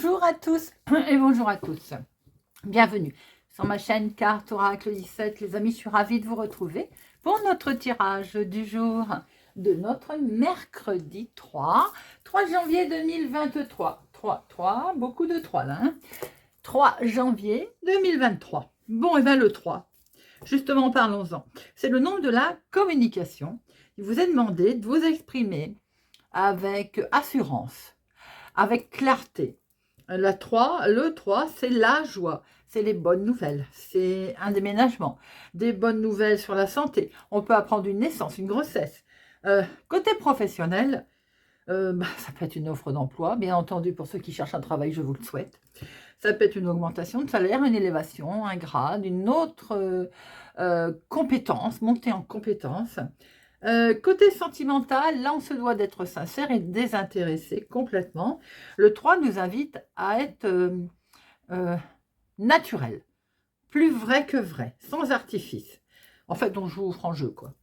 Bonjour à tous et bonjour à tous. Bienvenue sur ma chaîne Carte Oracle 17. Les amis, je suis ravie de vous retrouver pour notre tirage du jour de notre mercredi 3 janvier 2023. 3, beaucoup de 3 là. 3 janvier 2023. Bon, et bien le 3, justement, parlons-en. C'est le nombre de la communication. Il vous est demandé de vous exprimer avec assurance, avec clarté. Le 3, c'est la joie, c'est les bonnes nouvelles, c'est un déménagement, des bonnes nouvelles sur la santé. On peut apprendre une naissance, une grossesse. Côté professionnel, ça peut être une offre d'emploi, bien entendu, pour ceux qui cherchent un travail, je vous le souhaite. Ça peut être une augmentation de salaire, une élévation, un grade, une autre compétence, montée en compétence. Côté sentimental, là on se doit d'être sincère et désintéressé complètement. Le 3 nous invite à être naturel, plus vrai que vrai, sans artifice. En fait, on joue au franc jeu, quoi.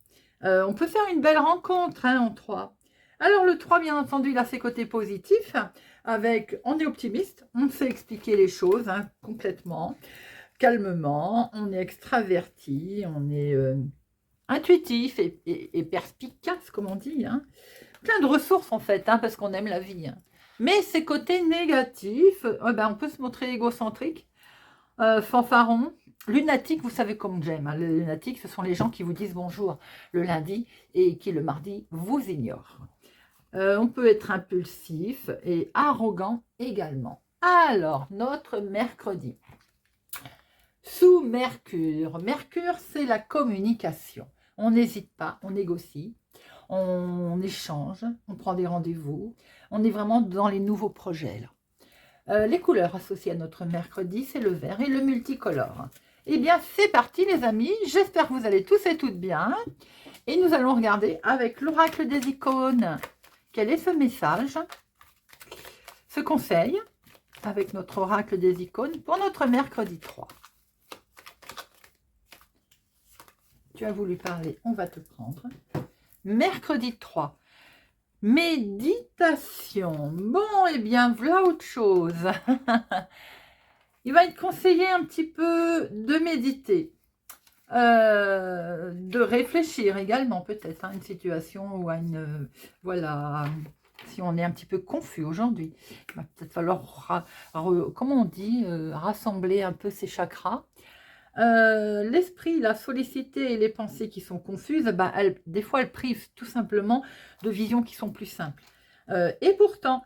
On peut faire une belle rencontre en 3. Alors le 3, bien entendu, il a ses côtés positifs, avec on est optimiste, on sait expliquer les choses complètement, calmement, on est extraverti, on est intuitif et perspicace, comme on dit. Plein de ressources, en fait, parce qu'on aime la vie. Mais ces côtés négatifs, on peut se montrer égocentrique, fanfaron, lunatique, vous savez comme j'aime. Les lunatiques, ce sont les gens qui vous disent bonjour le lundi et qui le mardi vous ignorent. On peut être impulsif et arrogant également. Alors, notre mercredi. Sous Mercure. Mercure, c'est la communication. On n'hésite pas, on négocie, on échange, on prend des rendez-vous. On est vraiment dans les nouveaux projets, là. Les couleurs associées à notre mercredi, c'est le vert et le multicolore. Eh bien, c'est parti les amis. J'espère que vous allez tous et toutes bien. Et nous allons regarder avec l'oracle des icônes quel est ce message, ce conseil, avec notre oracle des icônes pour notre mercredi 3. Tu as voulu parler, on va te prendre. Mercredi 3. Méditation. Bon, eh bien, voilà autre chose. Il va être conseillé un petit peu de méditer, de réfléchir également peut-être à une situation ou à une... voilà, si on est un petit peu confus aujourd'hui. Il va peut-être falloir, comment on dit, rassembler un peu ses chakras. L'esprit, la sollicité et les pensées qui sont confuses, des fois elles privent tout simplement de visions qui sont plus simples. Et pourtant,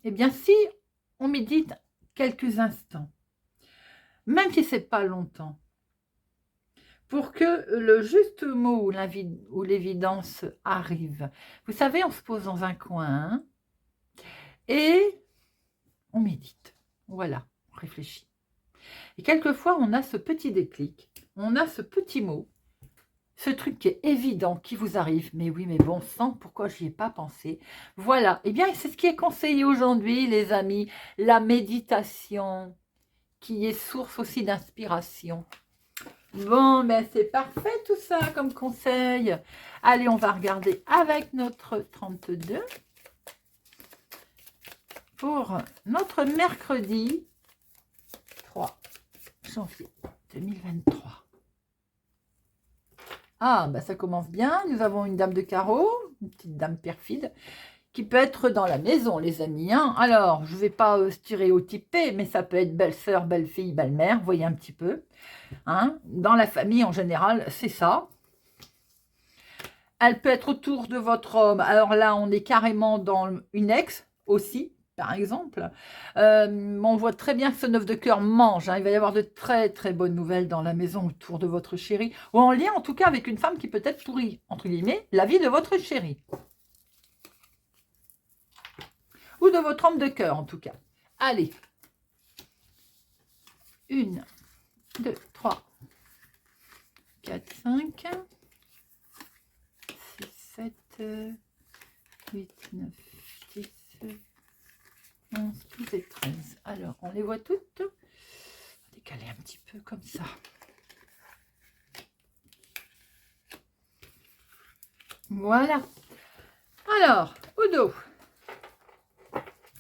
eh bien, si on médite quelques instants, même si c'est pas longtemps, pour que le juste mot ou l'évidence arrive. Vous savez, on se pose dans un coin et on médite. Voilà, on réfléchit. Et quelquefois, on a ce petit déclic, on a ce petit mot, ce truc qui est évident, qui vous arrive. Mais oui, mais bon sang, pourquoi je n'y ai pas pensé? Voilà, et bien c'est ce qui est conseillé aujourd'hui, les amis, la méditation, qui est source aussi d'inspiration. Bon, ben c'est parfait tout ça comme conseil. Allez, on va regarder avec notre 32 pour notre mercredi 3 janvier 2023. Ah, ben ça commence bien. Nous avons une dame de carreau, une petite dame perfide, qui peut être dans la maison, les amis. Alors, je ne vais pas stéréotyper, mais ça peut être belle-sœur, belle-fille, belle-mère, vous voyez un petit peu. Dans la famille, en général, c'est ça. Elle peut être autour de votre homme. Alors là, on est carrément dans une ex aussi, par exemple. On voit très bien que ce 9 de cœur mange. Il va y avoir de très, très bonnes nouvelles dans la maison autour de votre chéri. Ou en lien, en tout cas, avec une femme qui peut être pourrie, entre guillemets, la vie de votre chéri. Ou de votre homme de cœur, en tout cas. Allez. 1, 2, 3, 4, 5, 6, 7, 8, 9, 10, 11, 12 et 13. Alors, on les voit toutes. On va décaler un petit peu comme ça. Voilà. Alors, Udo.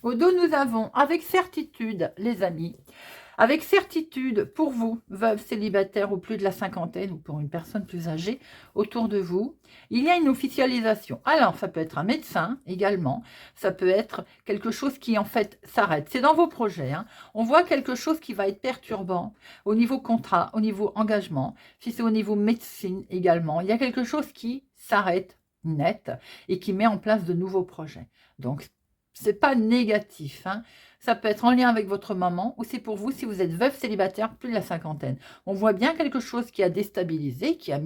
Au dos, nous avons avec certitude, les amis, avec certitude, pour vous, veuve, célibataire ou plus de la cinquantaine, ou pour une personne plus âgée autour de vous, il y a une officialisation. Alors, ça peut être un médecin également, ça peut être quelque chose qui en fait s'arrête. C'est dans vos projets. Hein. On voit quelque chose qui va être perturbant au niveau contrat, au niveau engagement, si c'est au niveau médecine également. Il y a quelque chose qui s'arrête net et qui met en place de nouveaux projets. Donc, c'est pas négatif. Hein. Ça peut être en lien avec votre maman ou c'est pour vous si vous êtes veuve célibataire plus de la cinquantaine. On voit bien quelque chose qui a déstabilisé, qui a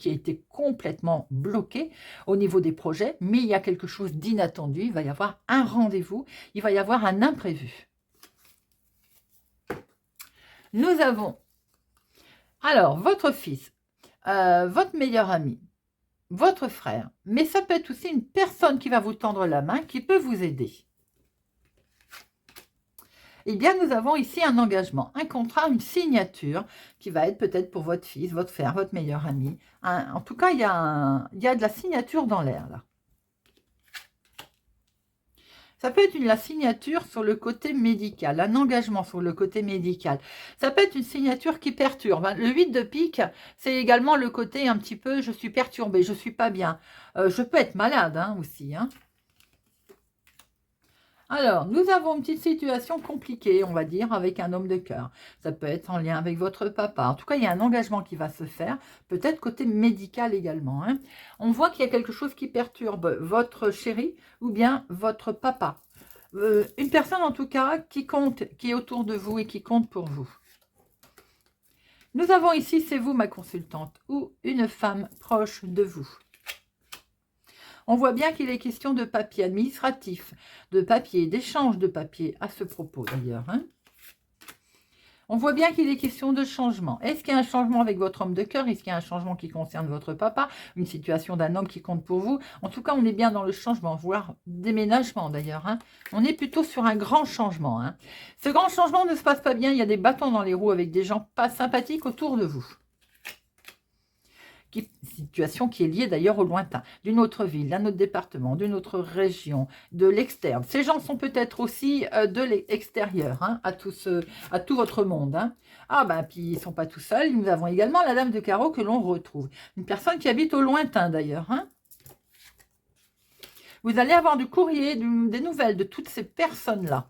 été complètement bloqué au niveau des projets, mais il y a quelque chose d'inattendu. Il va y avoir un rendez-vous, il va y avoir un imprévu. Nous avons alors votre fils, votre meilleur ami, votre frère, mais ça peut être aussi une personne qui va vous tendre la main, qui peut vous aider. Eh bien, nous avons ici un engagement, un contrat, une signature qui va être peut-être pour votre fils, votre frère, votre meilleur ami. En tout cas, il y a de la signature dans l'air, là. Ça peut être la signature sur le côté médical, un engagement sur le côté médical. Ça peut être une signature qui perturbe. Hein. Le 8 de pique, c'est également le côté un petit peu, je suis perturbée, je ne suis pas bien. Je peux être malade hein, aussi. Hein. Alors, nous avons une petite situation compliquée, on va dire, avec un homme de cœur. Ça peut être en lien avec votre papa. En tout cas, il y a un engagement qui va se faire, peut-être côté médical également. Hein. On voit qu'il y a quelque chose qui perturbe votre chéri ou bien votre papa. Une personne, en tout cas, qui compte, qui est autour de vous et qui compte pour vous. Nous avons ici, c'est vous, ma consultante, ou une femme proche de vous. On voit bien qu'il est question de papier administratif, de papier, d'échange de papier à ce propos d'ailleurs. Hein. On voit bien qu'il est question de changement. Est-ce qu'il y a un changement avec votre homme de cœur? Est-ce qu'il y a un changement qui concerne votre papa? Une situation d'un homme qui compte pour vous? En tout cas, on est bien dans le changement, voire déménagement d'ailleurs. Hein. On est plutôt sur un grand changement. Hein. Ce grand changement ne se passe pas bien. Il y a des bâtons dans les roues avec des gens pas sympathiques autour de vous. Situation qui est liée d'ailleurs au lointain, d'une autre ville, d'un autre département, d'une autre région, de l'externe. Ces gens sont peut-être aussi de l'extérieur, hein, à tout votre monde. Hein. Ah ben, puis ils ne sont pas tout seuls, nous avons également la dame de carreau que l'on retrouve. Une personne qui habite au lointain d'ailleurs. Hein. Vous allez avoir du courrier, des nouvelles de toutes ces personnes-là.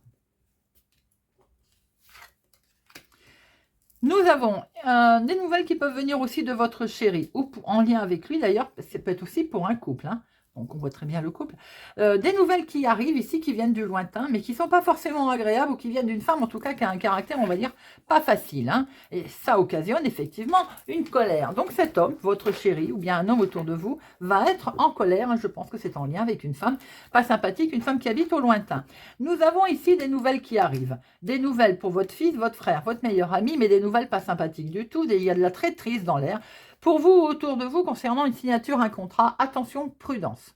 Nous avons des nouvelles qui peuvent venir aussi de votre chéri, ou en lien avec lui d'ailleurs, ça peut être aussi pour un couple, hein. Donc on voit très bien le couple. Des nouvelles qui arrivent ici, qui viennent du lointain, mais qui ne sont pas forcément agréables, ou qui viennent d'une femme en tout cas qui a un caractère, on va dire, pas facile. Hein. Et ça occasionne effectivement une colère. Donc cet homme, votre chéri, ou bien un homme autour de vous, va être en colère. Je pense que c'est en lien avec une femme pas sympathique, une femme qui habite au lointain. Nous avons ici des nouvelles qui arrivent. Des nouvelles pour votre fils, votre frère, votre meilleur ami, mais des nouvelles pas sympathiques du tout. Il y a de la traîtrise dans l'air. Pour vous, autour de vous, concernant une signature, un contrat, attention, prudence.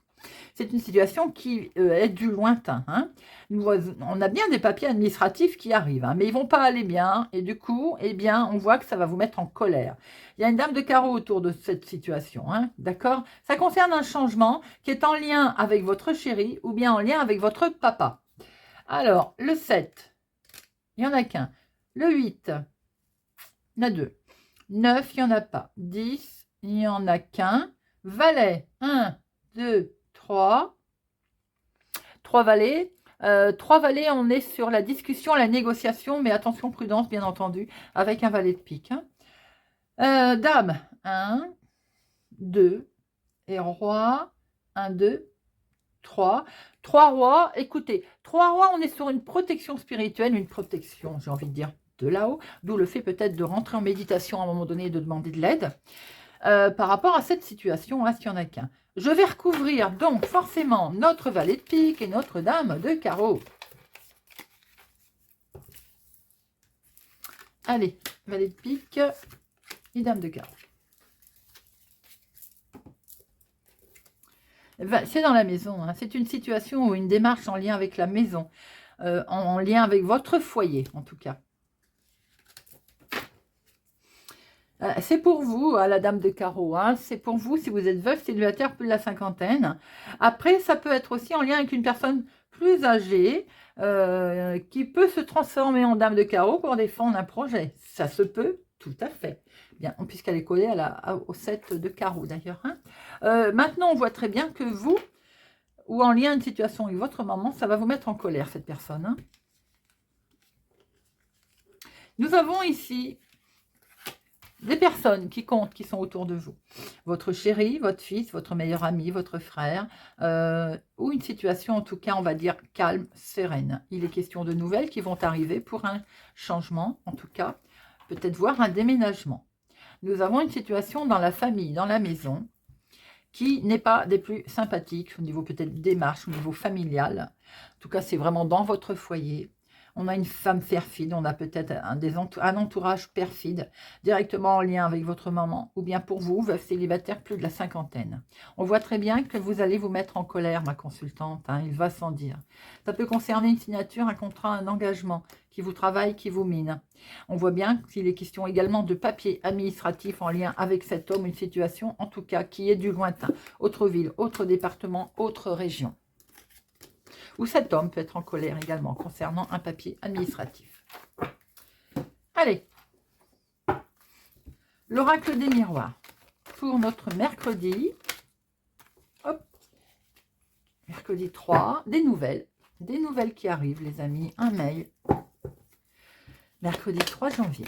C'est une situation qui est du lointain. Hein. On a bien des papiers administratifs qui arrivent, hein, mais ils ne vont pas aller bien. Et du coup, eh bien, on voit que ça va vous mettre en colère. Il y a une dame de carreau autour de cette situation. Hein, d'accord? Ça concerne un changement qui est en lien avec votre chéri ou bien en lien avec votre papa. Alors, le 7, il n'y en a qu'un. Le 8, il y en a deux. 9, il n'y en a pas. 10, il n'y en a qu'un. Valet, 1, 2, 3. 3 valets. 3 valets, on est sur la discussion, la négociation, mais attention, prudence, bien entendu, avec un valet de pique. Hein. Dame, 1, 2, et roi, 1, 2, 3. 3 rois, écoutez, 3 rois, on est sur une protection spirituelle, une protection, j'ai envie de dire, de là-haut, d'où le fait peut-être de rentrer en méditation à un moment donné et de demander de l'aide. Par rapport à cette situation, hein, s'il n'y en a qu'un. Je vais recouvrir donc forcément notre valet de pique et notre dame de carreau. Allez, valet de pique et dame de carreau. C'est dans la maison, hein. C'est une situation ou une démarche en lien avec la maison, en lien avec votre foyer en tout cas. C'est pour vous, à la dame de carreau, hein, c'est pour vous si vous êtes veuve, célibataire, plus de la cinquantaine. Après, ça peut être aussi en lien avec une personne plus âgée, qui peut se transformer en dame de carreau pour défendre un projet. Ça se peut, tout à fait. Bien, puisqu'elle est collée au 7 de carreau d'ailleurs. Hein. Maintenant, on voit très bien que vous, ou en lien une situation avec votre maman, ça va vous mettre en colère, cette personne. Hein. Nous avons ici des personnes qui comptent, qui sont autour de vous. Votre chéri, votre fils, votre meilleur ami, votre frère, ou une situation, en tout cas, on va dire calme, sereine. Il est question de nouvelles qui vont arriver pour un changement, en tout cas, peut-être voir un déménagement. Nous avons une situation dans la famille, dans la maison, qui n'est pas des plus sympathiques, au niveau peut-être démarche, au niveau familial. En tout cas, c'est vraiment dans votre foyer. On a une femme perfide, on a peut-être un entourage perfide, directement en lien avec votre maman, ou bien pour vous, veuve célibataire, plus de la cinquantaine. On voit très bien que vous allez vous mettre en colère, ma consultante, hein, il va sans dire. Ça peut concerner une signature, un contrat, un engagement qui vous travaille, qui vous mine. On voit bien qu'il est question également de papier administratif en lien avec cet homme, une situation en tout cas qui est du lointain, autre ville, autre département, autre région. Ou cet homme peut être en colère également concernant un papier administratif. Allez, l'oracle des miroirs pour notre mercredi. Hop, mercredi 3, des nouvelles qui arrivent les amis, un mail. Mercredi 3 janvier.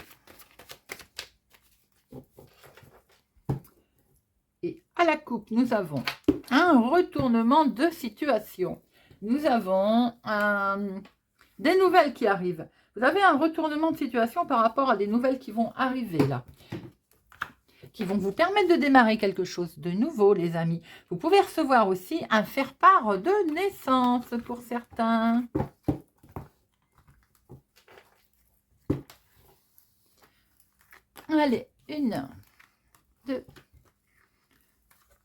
Et à la coupe, nous avons un retournement de situation. Nous avons des nouvelles qui arrivent. Vous avez un retournement de situation par rapport à des nouvelles qui vont arriver là. Qui vont vous permettre de démarrer quelque chose de nouveau, les amis. Vous pouvez recevoir aussi un faire-part de naissance pour certains. Allez, 1, 2,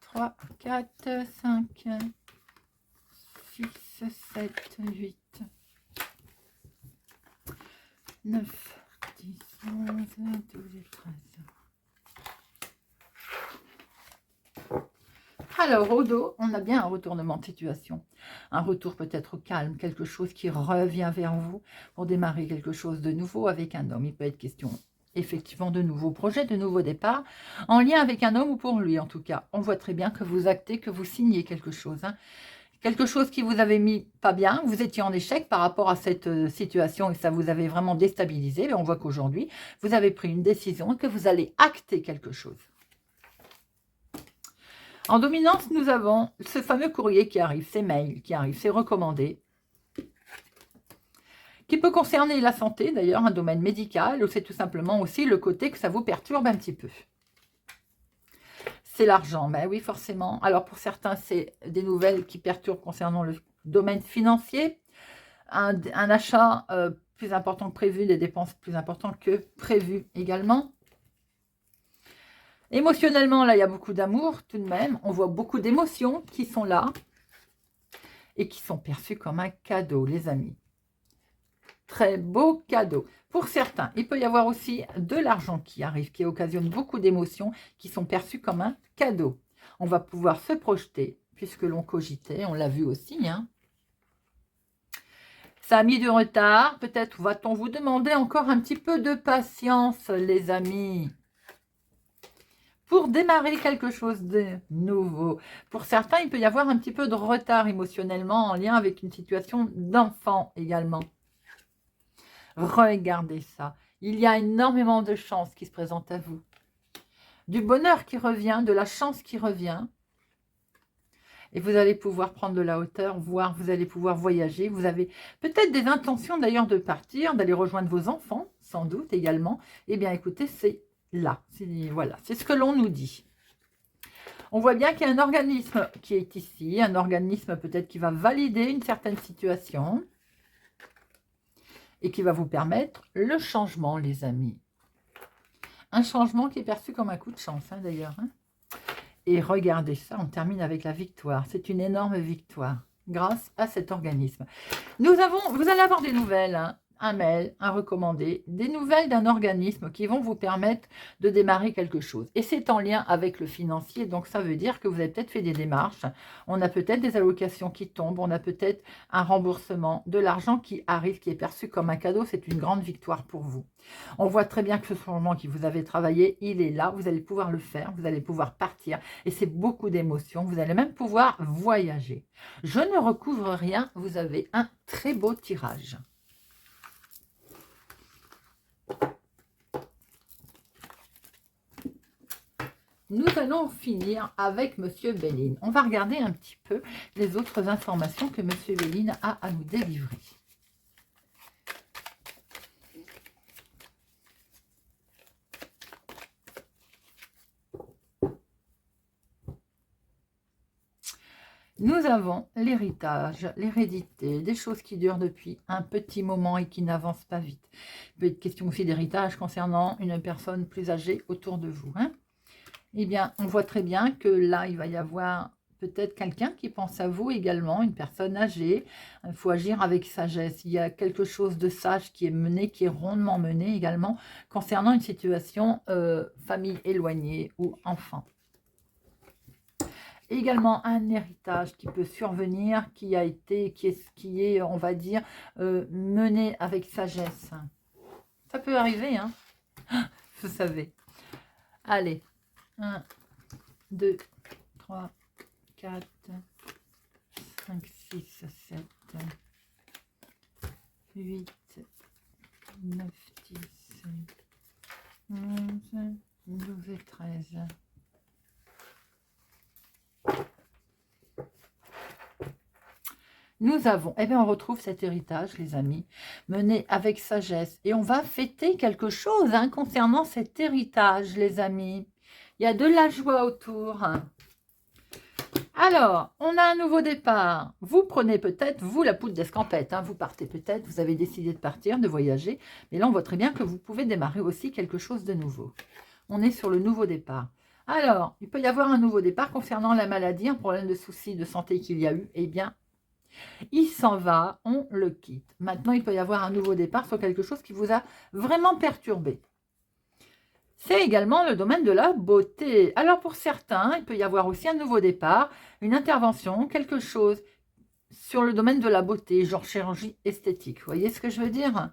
3, 4, 5, 6, 7, 8, 9, 10, 11, 12 et 13. Alors, au dos, on a bien un retournement de situation. Un retour peut-être au calme, quelque chose qui revient vers vous pour démarrer quelque chose de nouveau avec un homme. Il peut être question effectivement de nouveaux projets, de nouveaux départs, en lien avec un homme ou pour lui en tout cas. On voit très bien que vous actez, que vous signez quelque chose. Hein. Quelque chose qui vous avait mis pas bien, vous étiez en échec par rapport à cette situation et ça vous avait vraiment déstabilisé. Mais on voit qu'aujourd'hui, vous avez pris une décision et que vous allez acter quelque chose. En dominance, nous avons ce fameux courrier qui arrive, ces mails qui arrivent, ces recommandés, qui peut concerner la santé, d'ailleurs, un domaine médical, ou c'est tout simplement aussi le côté que ça vous perturbe un petit peu. C'est l'argent, ben oui, forcément. Alors, pour certains, c'est des nouvelles qui perturbent concernant le domaine financier, un achat plus important que prévu, des dépenses plus importantes que prévues également. Émotionnellement, là, il y a beaucoup d'amour tout de même. On voit beaucoup d'émotions qui sont là et qui sont perçues comme un cadeau, les amis. Très beau cadeau. Pour certains, il peut y avoir aussi de l'argent qui arrive, qui occasionne beaucoup d'émotions, qui sont perçues comme un cadeau. On va pouvoir se projeter, puisque l'on cogitait, on l'a vu aussi. Hein. Ça a mis du retard. Peut-être va-t-on vous demander encore un petit peu de patience, les amis, pour démarrer quelque chose de nouveau. Pour certains, il peut y avoir un petit peu de retard émotionnellement en lien avec une situation d'enfant également. Regardez ça. Il y a énormément de chance qui se présente à vous. Du bonheur qui revient, de la chance qui revient. Et vous allez pouvoir prendre de la hauteur, voire vous allez pouvoir voyager. Vous avez peut-être des intentions d'ailleurs de partir, d'aller rejoindre vos enfants, sans doute également. Eh bien écoutez, c'est là. Voilà, c'est ce que l'on nous dit. On voit bien qu'il y a un organisme qui est ici, un organisme peut-être qui va valider une certaine situation et qui va vous permettre le changement, les amis. Un changement qui est perçu comme un coup de chance, hein, d'ailleurs. Hein. Et regardez ça, on termine avec la victoire. C'est une énorme victoire grâce à cet organisme. Vous allez avoir des nouvelles. Hein. un mail, un recommandé, des nouvelles d'un organisme qui vont vous permettre de démarrer quelque chose. Et c'est en lien avec le financier, donc ça veut dire que vous avez peut-être fait des démarches, on a peut-être des allocations qui tombent, on a peut-être un remboursement, de l'argent qui arrive, qui est perçu comme un cadeau, c'est une grande victoire pour vous. On voit très bien que ce changement qui vous avez travaillé, il est là, vous allez pouvoir le faire, vous allez pouvoir partir, et c'est beaucoup d'émotions, vous allez même pouvoir voyager. Je ne recouvre rien, vous avez un très beau tirage. Nous allons finir avec Monsieur Béline. On va regarder un petit peu les autres informations que Monsieur Béline a à nous délivrer. Nous avons l'héritage, l'hérédité, des choses qui durent depuis un petit moment et qui n'avancent pas vite. Il peut être question aussi d'héritage concernant une personne plus âgée autour de vous. Eh bien, on voit très bien que là, il va y avoir peut-être quelqu'un qui pense à vous également, une personne âgée. Il faut agir avec sagesse. Il y a quelque chose de sage qui est mené, qui est rondement mené également, concernant une situation famille éloignée ou enfant. Également un héritage qui peut survenir, qui est, on va dire, mené avec sagesse. Ça peut arriver, hein, vous savez. Allez, 1, 2, 3, 4, 5, 6, 7, 8, 9, 10, 11, 12 et 13. Nous avons, eh bien on retrouve cet héritage, les amis, mené avec sagesse. Et on va fêter quelque chose concernant cet héritage, les amis. Il y a de la joie autour. Alors, on a un nouveau départ. Vous prenez peut-être, vous, la poudre d'escampette. Vous partez peut-être, vous avez décidé de partir, de voyager. Mais là, on voit très bien que vous pouvez démarrer aussi quelque chose de nouveau. On est sur le nouveau départ. Alors, il peut y avoir un nouveau départ concernant la maladie, un problème de souci de santé qu'il y a eu. Eh bien, il s'en va, on le quitte. Maintenant, il peut y avoir un nouveau départ sur quelque chose qui vous a vraiment perturbé. C'est également le domaine de la beauté. Alors pour certains, il peut y avoir aussi un nouveau départ, une intervention, quelque chose sur le domaine de la beauté, genre chirurgie esthétique. Vous voyez ce que je veux dire?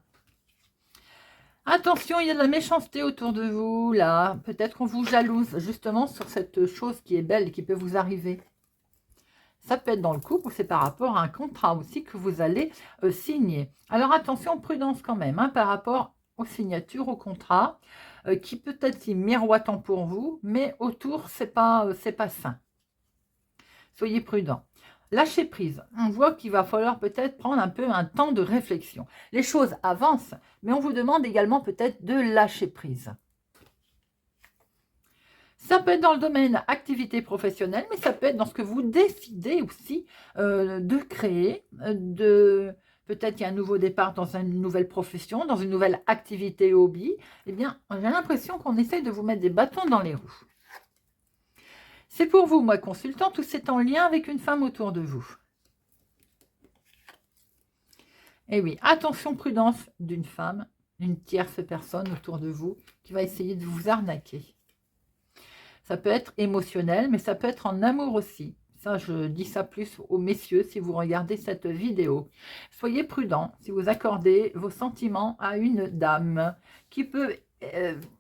Attention, il y a de la méchanceté autour de vous, là. Peut-être qu'on vous jalouse justement sur cette chose qui est belle et qui peut vous arriver. Ça peut être dans le couple ou c'est par rapport à un contrat aussi que vous allez signer. Alors attention, prudence quand même par rapport aux signatures, au contrat, qui peut être si miroitant pour vous, mais autour, c'est pas sain. Soyez prudents. Lâchez prise. On voit qu'il va falloir peut-être prendre un peu un temps de réflexion. Les choses avancent, mais on vous demande également peut-être de lâcher prise. Ça peut être dans le domaine activité professionnelle, mais ça peut être dans ce que vous décidez aussi de créer, peut-être qu'il y a un nouveau départ dans une nouvelle profession, dans une nouvelle activité hobby. Eh bien, j'ai l'impression qu'on essaye de vous mettre des bâtons dans les roues. C'est pour vous, moi, consultant, tout c'est en lien avec une femme autour de vous. Et oui, attention, prudence d'une femme, une tierce personne autour de vous qui va essayer de vous arnaquer. Ça peut être émotionnel, mais ça peut être en amour aussi. Ça, je dis ça plus aux messieurs si vous regardez cette vidéo. Soyez prudents si vous accordez vos sentiments à une dame qui peut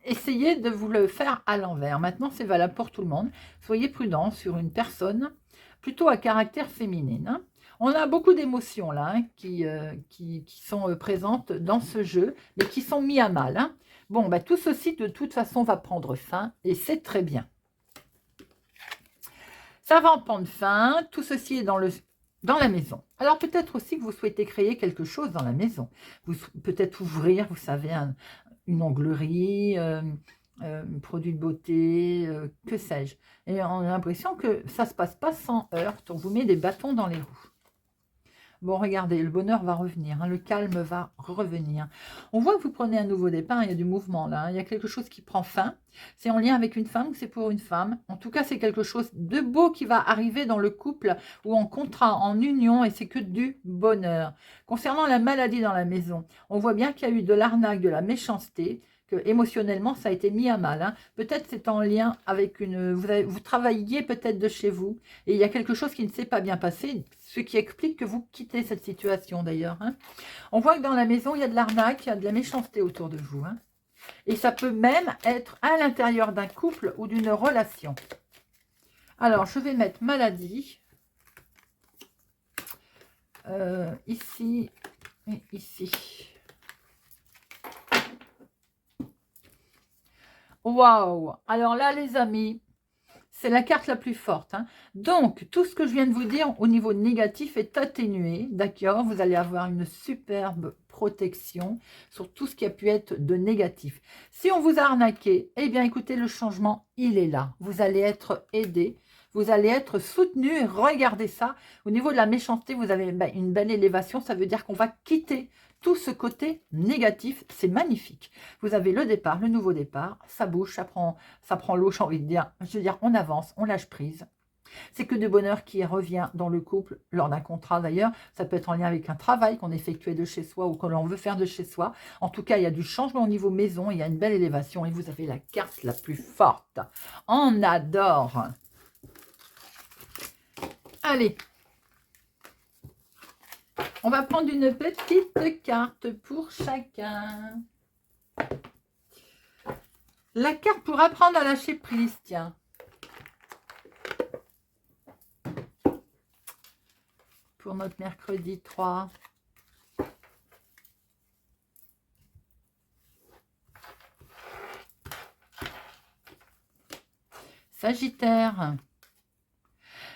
essayer de vous le faire à l'envers. Maintenant, c'est valable pour tout le monde. Soyez prudents sur une personne plutôt à caractère féminin. On a beaucoup d'émotions là qui sont présentes dans ce jeu, mais qui sont mis à mal. Bon, tout ceci de toute façon va prendre fin et c'est très bien. Ça va en prendre fin, tout ceci est dans la maison. Alors peut-être aussi que vous souhaitez créer quelque chose dans la maison. Peut-être ouvrir, vous savez, une onglerie, un produit de beauté, que sais-je. Et on a l'impression que ça ne se passe pas sans heurts. On vous met des bâtons dans les roues. Bon, regardez, le bonheur va revenir, hein, le calme va revenir. On voit que vous prenez un nouveau départ, il y a du mouvement là, hein, il y a quelque chose qui prend fin. C'est en lien avec une femme ou c'est pour une femme. En tout cas, c'est quelque chose de beau qui va arriver dans le couple ou en contrat, en union, et c'est que du bonheur. Concernant la maladie dans la maison, on voit bien qu'il y a eu de l'arnaque, de la méchanceté, que émotionnellement ça a été mis à mal, hein. Peut-être c'est en lien avec vous travailliez peut-être de chez vous et il y a quelque chose qui ne s'est pas bien passé, ce qui explique que vous quittez cette situation d'ailleurs, hein. On voit que dans la maison il y a de l'arnaque, il y a de la méchanceté autour de vous, hein. Et ça peut même être à l'intérieur d'un couple ou d'une relation. Alors je vais mettre maladie ici et ici. Waouh! Alors là, les amis, c'est la carte la plus forte, hein. Donc, tout ce que je viens de vous dire au niveau négatif est atténué, d'accord? Vous allez avoir une superbe protection sur tout ce qui a pu être de négatif. Si on vous a arnaqué, eh bien, écoutez, le changement, il est là. Vous allez être aidé, vous allez être soutenu. Et regardez ça, au niveau de la méchanceté, vous avez une belle élévation. Ça veut dire qu'on va quitter tout ce côté négatif, c'est magnifique. Vous avez le départ, le nouveau départ, ça bouge, ça prend l'eau, j'ai envie de dire. Je veux dire, on avance, on lâche prise. C'est que du bonheur qui revient dans le couple, lors d'un contrat d'ailleurs. Ça peut être en lien avec un travail qu'on effectuait de chez soi ou que l'on veut faire de chez soi. En tout cas, il y a du changement au niveau maison, il y a une belle élévation et vous avez la carte la plus forte. On adore. Allez. On va prendre une petite carte pour chacun. La carte pour apprendre à lâcher prise, tiens. Pour notre mercredi 3. Sagittaire.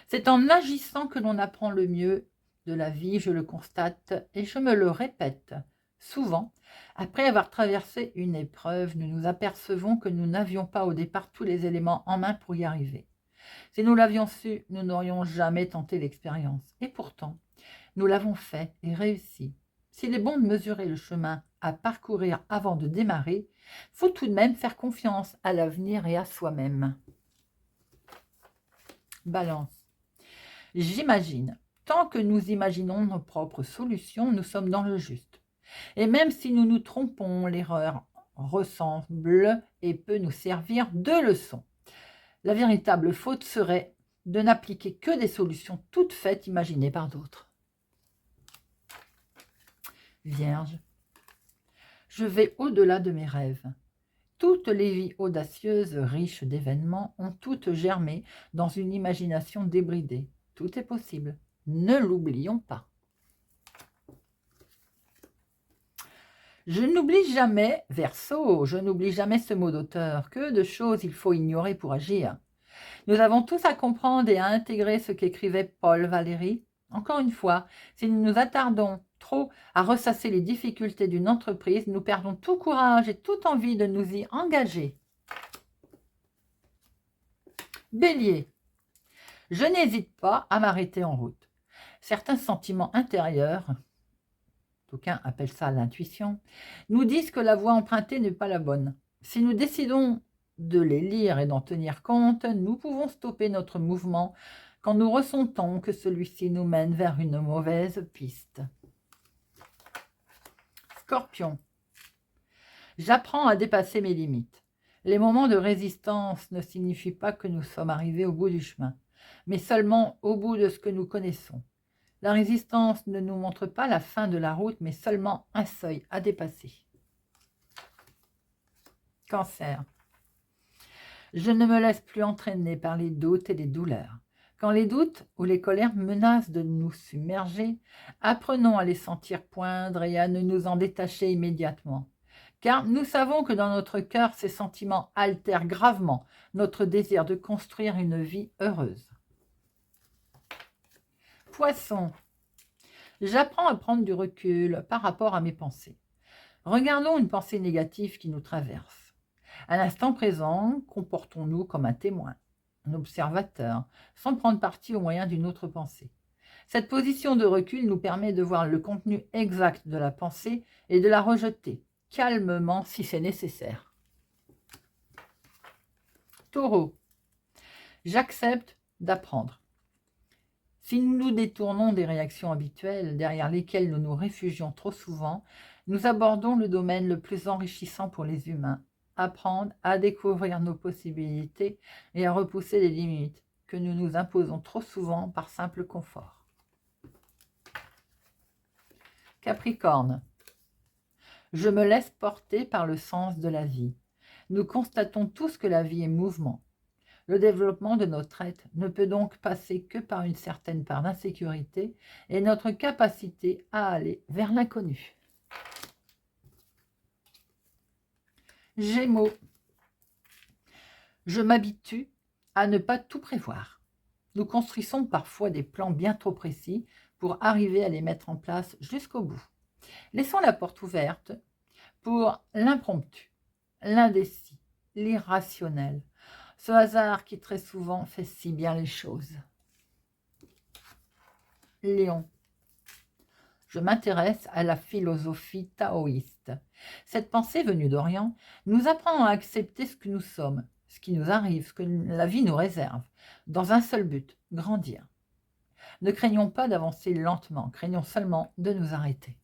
C'est en agissant que l'on apprend le mieux de la vie, je le constate et je me le répète. Souvent, après avoir traversé une épreuve, nous nous apercevons que nous n'avions pas au départ tous les éléments en main pour y arriver. Si nous l'avions su, nous n'aurions jamais tenté l'expérience. Et pourtant, nous l'avons fait et réussi. S'il est bon de mesurer le chemin à parcourir avant de démarrer, faut tout de même faire confiance à l'avenir et à soi-même. Balance. J'imagine. Tant que nous imaginons nos propres solutions, nous sommes dans le juste. Et même si nous nous trompons, l'erreur ressemble et peut nous servir de leçon. La véritable faute serait de n'appliquer que des solutions toutes faites imaginées par d'autres. Vierge, je vais au-delà de mes rêves. Toutes les vies audacieuses, riches d'événements, ont toutes germé dans une imagination débridée. Tout est possible. Ne l'oublions pas. Je n'oublie jamais, Verseau, je n'oublie jamais ce mot d'auteur. Que de choses il faut ignorer pour agir. Nous avons tous à comprendre et à intégrer ce qu'écrivait Paul Valéry. Encore une fois, si nous nous attardons trop à ressasser les difficultés d'une entreprise, nous perdons tout courage et toute envie de nous y engager. Bélier, je n'hésite pas à m'arrêter en route. Certains sentiments intérieurs, d'aucuns appellent ça l'intuition, nous disent que la voie empruntée n'est pas la bonne. Si nous décidons de les lire et d'en tenir compte, nous pouvons stopper notre mouvement quand nous ressentons que celui-ci nous mène vers une mauvaise piste. Scorpion, j'apprends à dépasser mes limites. Les moments de résistance ne signifient pas que nous sommes arrivés au bout du chemin, mais seulement au bout de ce que nous connaissons. La résistance ne nous montre pas la fin de la route, mais seulement un seuil à dépasser. Cancer, je ne me laisse plus entraîner par les doutes et les douleurs. Quand les doutes ou les colères menacent de nous submerger, apprenons à les sentir poindre et à ne nous en détacher immédiatement. Car nous savons que dans notre cœur, ces sentiments altèrent gravement notre désir de construire une vie heureuse. Poisson, j'apprends à prendre du recul par rapport à mes pensées. Regardons une pensée négative qui nous traverse. À l'instant présent, comportons-nous comme un témoin, un observateur, sans prendre parti au moyen d'une autre pensée. Cette position de recul nous permet de voir le contenu exact de la pensée et de la rejeter, calmement si c'est nécessaire. Taureau, j'accepte d'apprendre. Si nous nous détournons des réactions habituelles derrière lesquelles nous nous réfugions trop souvent, nous abordons le domaine le plus enrichissant pour les humains, apprendre à découvrir nos possibilités et à repousser les limites que nous nous imposons trop souvent par simple confort. Capricorne, je me laisse porter par le sens de la vie. Nous constatons tous que la vie est mouvement. Le développement de notre être ne peut donc passer que par une certaine part d'insécurité et notre capacité à aller vers l'inconnu. Gémeaux, je m'habitue à ne pas tout prévoir. Nous construisons parfois des plans bien trop précis pour arriver à les mettre en place jusqu'au bout. Laissons la porte ouverte pour l'impromptu, l'indécis, l'irrationnel, ce hasard qui très souvent fait si bien les choses. Lion, je m'intéresse à la philosophie taoïste. Cette pensée venue d'Orient nous apprend à accepter ce que nous sommes, ce qui nous arrive, ce que la vie nous réserve, dans un seul but, grandir. Ne craignons pas d'avancer lentement, craignons seulement de nous arrêter.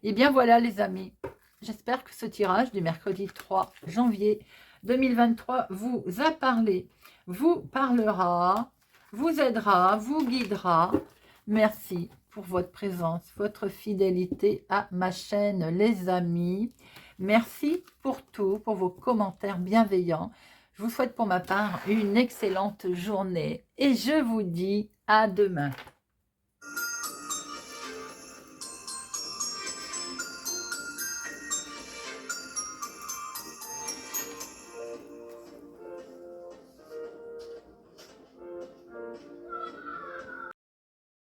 Et bien voilà les amis, j'espère que ce tirage du mercredi 3 janvier 2023 vous a parlé, vous parlera, vous aidera, vous guidera. Merci pour votre présence, votre fidélité à ma chaîne les amis. Merci pour tout, pour vos commentaires bienveillants. Je vous souhaite pour ma part une excellente journée et je vous dis à demain.